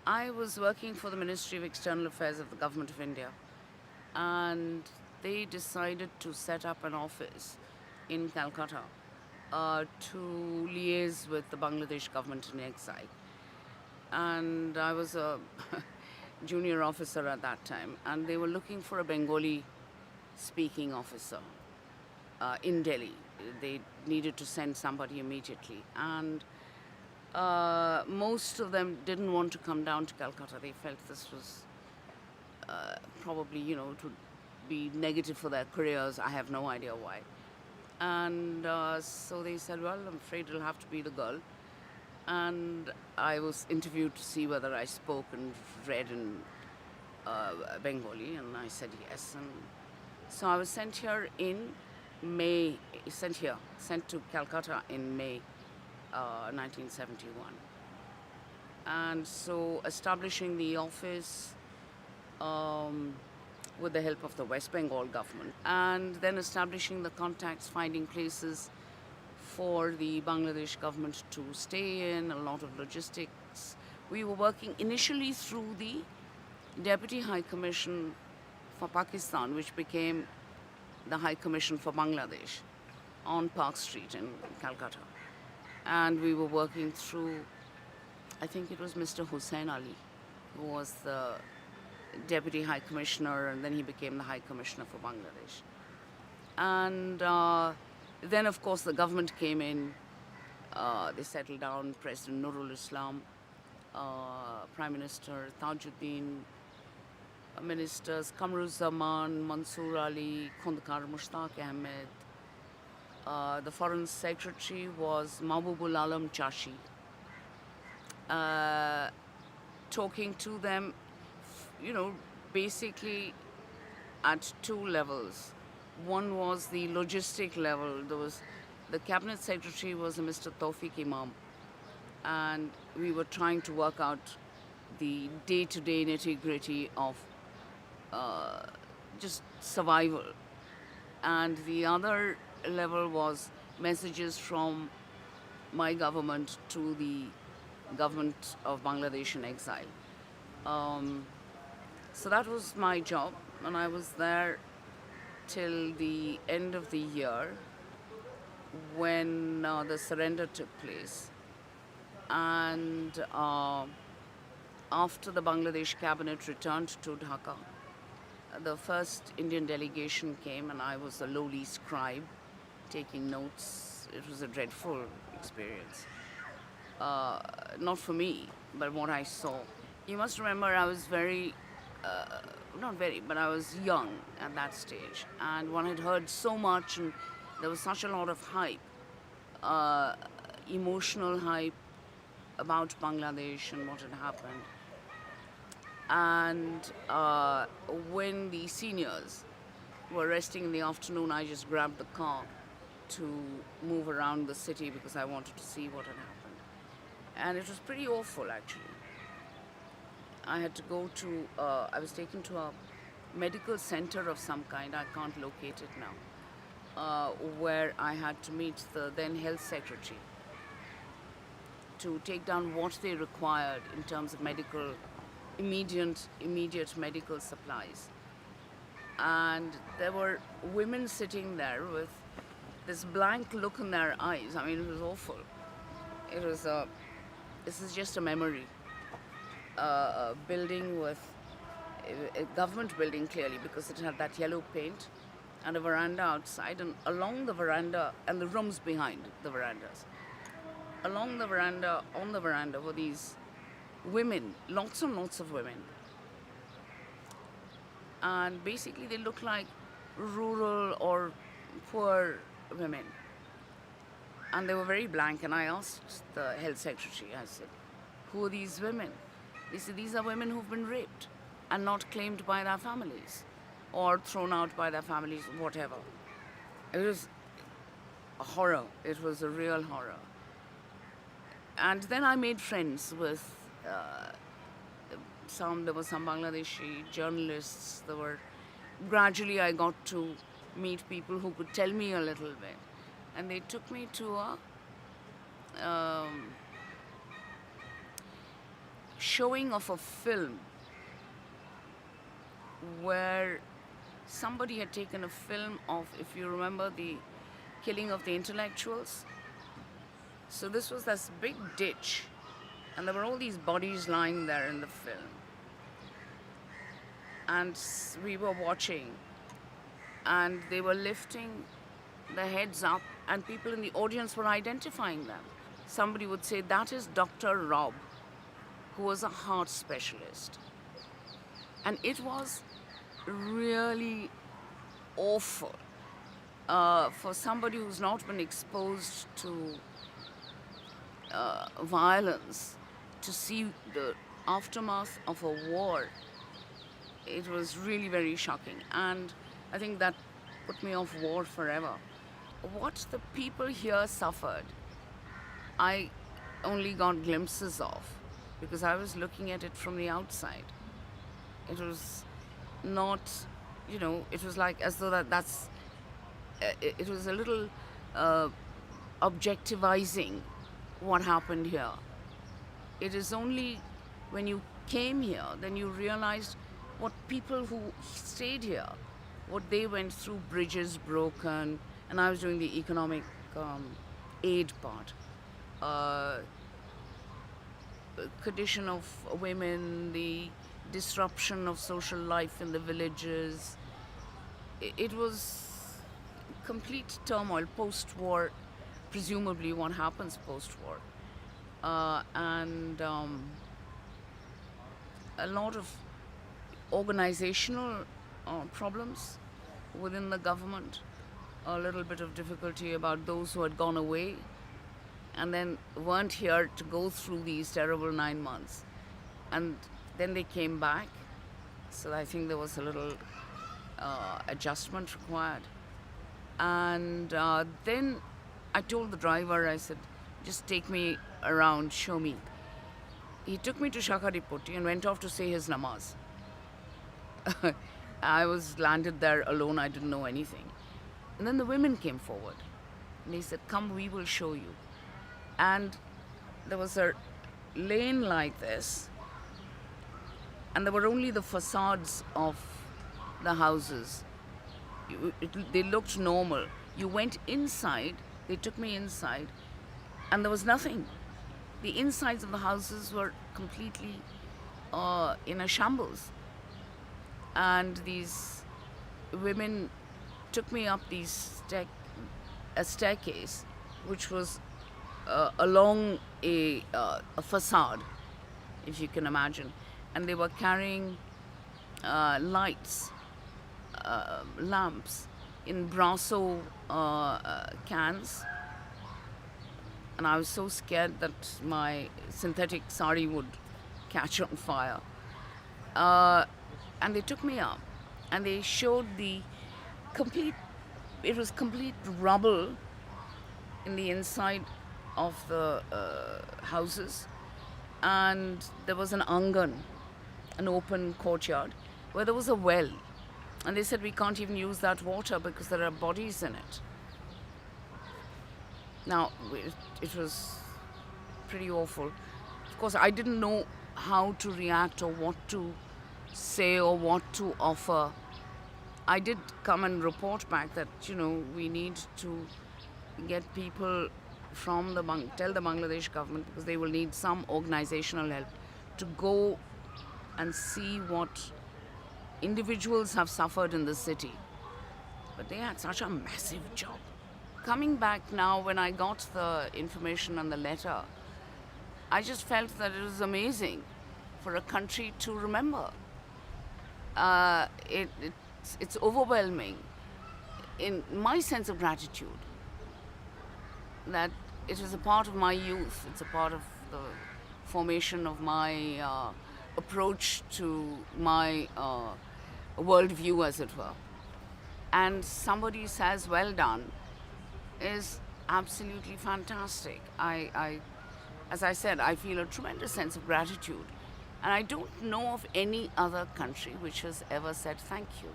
I was working for the Ministry of External Affairs of the Government of India, and they decided to set up an office in Calcutta to liaise with the Bangladesh government in exile. And I was a junior officer at that time, and they were looking for a Bengali speaking officer in Delhi. They needed to send somebody immediately, and most of them didn't want to come down to Calcutta. They felt this was probably, it would be negative for their careers. I have no idea why. And so they said, well, I'm afraid it'll have to be the girl. And I was interviewed to see whether I spoke and read in Bengali, and I said yes. And so I was sent here in May, sent to Calcutta in May 1971. And so establishing the office with the help of the West Bengal government, and then establishing the contacts, finding places for the Bangladesh government to stay in, a lot of logistics. We were working initially through the Deputy High Commission for Pakistan, which became the High Commission for Bangladesh on Park Street in Calcutta. And we were working through, I think it was Mr. Hussain Ali, who was the Deputy High Commissioner, and then he became the High Commissioner for Bangladesh. And then, of course, the government came in. They settled down. President Nurul Islam, Prime Minister Tajuddin, ministers Kamruzzaman, Mansoor Ali, Khondkar Mushtaq Ahmed. The Foreign Secretary was Mahbubul Alam Chashi. Talking to them, basically at two levels. One was the logistic level. The cabinet secretary was a Mr. Tawfiq Imam, and we were trying to work out the day-to-day nitty-gritty of just survival. And the other level was messages from my government to the government of Bangladesh in exile. So that was my job, and I was there till the end of the year when the surrender took place. And after the Bangladesh cabinet returned to Dhaka, the first Indian delegation came, and I was a lowly scribe taking notes. It was a dreadful experience. Not for me, but what I saw. You must remember I was but I was young at that stage, and one had heard so much, and there was such a lot of hype, emotional hype about Bangladesh and what had happened. And when the seniors were resting in the afternoon, I just grabbed the car to move around the city because I wanted to see what had happened. And it was pretty awful, actually. I had to go to, I was taken to a medical center of some kind, I can't locate it now, where I had to meet the then health secretary to take down what they required in terms of immediate medical supplies. And there were women sitting there with this blank look in their eyes. I mean, it was awful. This is just a memory. A building with a government building, clearly, because it had that yellow paint, and a veranda outside, and along the veranda, and the rooms behind the verandas. Along the veranda, on the veranda, were these women, lots and lots of women. And basically they looked like rural or poor women. And they were very blank, and I asked the health secretary, I said, who are these women? They said, these are women who've been raped and not claimed by their families or thrown out by their families, whatever. It was a horror. It was a real horror. And then I made friends with there were some Bangladeshi journalists. Gradually I got to meet people who could tell me a little bit. And they took me to showing of a film where somebody had taken a film of, if you remember, the killing of the intellectuals. So this was this big ditch, and there were all these bodies lying there in the film. And we were watching, and they were lifting their heads up, and people in the audience were identifying them. Somebody would say, that is Dr. Rob, who was a heart specialist. And it was really awful for somebody who's not been exposed to violence to see the aftermath of a war. It was really very shocking, and I think that put me off war forever. What the people here suffered, I only got glimpses of because I was looking at it from the outside. It was not, it was like as though it was a little objectivizing what happened here. It is only when you came here then you realized what people who stayed here, what they went through, bridges broken, and I was doing the economic aid part. Condition of women, the disruption of social life in the villages. It was complete turmoil, post-war, presumably what happens post-war. And a lot of organizational problems within the government, a little bit of difficulty about those who had gone away and then weren't here to go through these terrible 9 months. And then they came back, so I think there was a little adjustment required. And then I told the driver, I said, just take me around, show me. He took me to Shakaripoti and went off to say his namaz. I was landed there alone, I didn't know anything. And then the women came forward and they said, come, we will show you. And there was a lane like this, and there were only the facades of the houses. They looked normal. You went inside, they took me inside, and there was nothing. The insides of the houses were completely in a shambles. And these women took me up a staircase, which was along a facade, if you can imagine. And they were carrying lights, lamps in Brasso cans. And I was so scared that my synthetic sari would catch on fire. And they took me up and they showed it was complete rubble in the inside of the houses. And there was an angan, an open courtyard, where there was a well. And they said, we can't even use that water because there are bodies in it. Now, it was pretty awful. Of course, I didn't know how to react or what to say or what to offer. I did come and report back that, we need to get people from tell the Bangladesh government, because they will need some organizational help, to go and see what individuals have suffered in the city. But they had such a massive job. Coming back now, when I got the information and the letter, I just felt that it was amazing for a country to remember. It's overwhelming in my sense of gratitude that it is a part of my youth, it's a part of the formation of my approach to my worldview, as it were. And somebody says, well done, is absolutely fantastic. As I said, I feel a tremendous sense of gratitude. And I don't know of any other country which has ever said thank you.